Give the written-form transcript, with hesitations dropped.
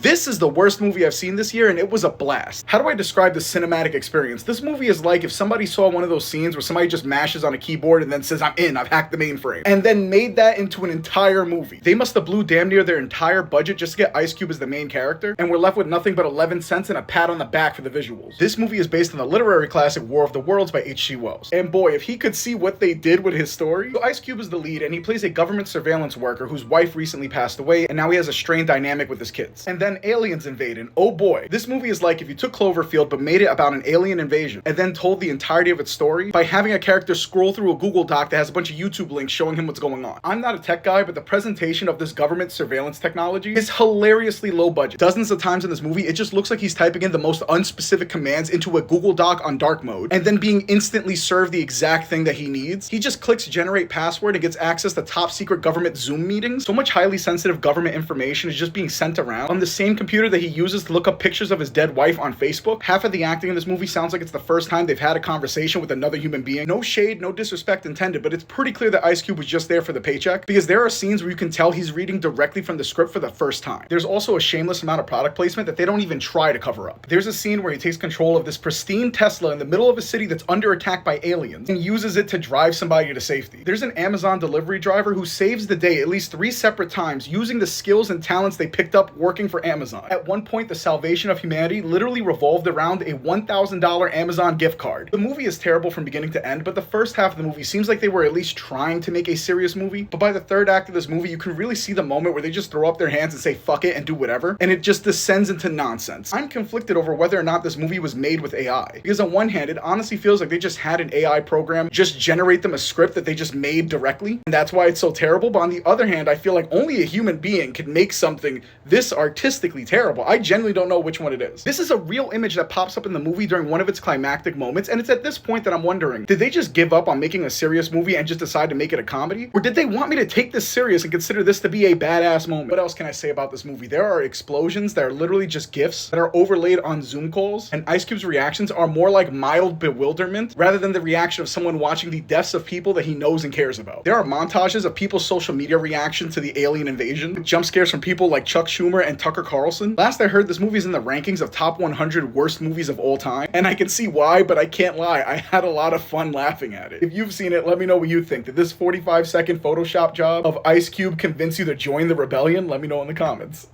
This is the worst movie I've seen this year, and it was a blast. How do I describe the cinematic experience? This movie is like if somebody saw one of those scenes where somebody just mashes on a keyboard and then says, I'm in, I've hacked the mainframe, and then made that into an entire movie. They must have blew damn near their entire budget just to get Ice Cube as the main character, and we're left with nothing but 11 cents and a pat on the back for the visuals. This movie is based on the literary classic War of the Worlds by H.G. Wells. And boy, if he could see what they did with his story. So Ice Cube is the lead, and he plays a government surveillance worker whose wife recently passed away, and now he has a strained dynamic with his kids. And then aliens invade, and oh boy, this movie is like if you took Cloverfield but made it about an alien invasion, and then told the entirety of its story by having a character scroll through a Google Doc that has a bunch of YouTube links showing him what's going on. I'm not a tech guy, but the presentation of this government surveillance technology is hilariously low budget. Dozens of times in this movie, it just looks like he's typing in the most unspecific commands into a Google Doc on dark mode, and then being instantly served the exact thing that he needs. He just clicks generate password and gets access to top secret government Zoom meetings. So much highly sensitive government information is just being sent around on the same computer that he uses to look up pictures of his dead wife on Facebook. Half of the acting in this movie sounds like it's the first time they've had a conversation with another human being. No shade, no disrespect intended, but it's pretty clear that Ice Cube was just there for the paycheck, because there are scenes where you can tell he's reading directly from the script for the first time. There's also a shameless amount of product placement that they don't even try to cover up. There's a scene where he takes control of this pristine Tesla in the middle of a city that's under attack by aliens and uses it to drive somebody to safety. There's an Amazon delivery driver who saves the day at least 3 separate times using the skills and talents they picked up working for Amazon. At one point, the salvation of humanity literally revolved around a $1,000 Amazon gift card. The movie is terrible from beginning to end, but the first half of the movie seems like they were at least trying to make a serious movie. But by the third act of this movie, you can really see the moment where they just throw up their hands and say fuck it and do whatever, and it just descends into nonsense. I'm conflicted over whether or not this movie was made with AI, because on one hand, it honestly feels like they just had an AI program just generate them a script that they just made directly, and that's why it's so terrible. But on the other hand, I feel like only a human being can make something this artistically terrible. I genuinely don't know which one it is. This is a real image that pops up in the movie during one of its climactic moments, and it's at this point that I'm wondering, did they just give up on making a serious movie and just decide to make it a comedy? Or did they want me to take this serious and consider this to be a badass moment? What else can I say about this movie? There are explosions that are literally just GIFs that are overlaid on Zoom calls, and Ice Cube's reactions are more like mild bewilderment rather than the reaction of someone watching the deaths of people that he knows and cares about. There are montages of people's social media reaction to the alien invasion, with jump scares from people like Chuck Schumer and Tucker Carlson. Last I heard, this movie is in the rankings of top 100 worst movies of all time, and I can see why, but I can't lie, I had a lot of fun laughing at it. If you've seen it, let me know what you think. Did this 45-second Photoshop job of Ice Cube convince you to join the rebellion? Let me know in the comments.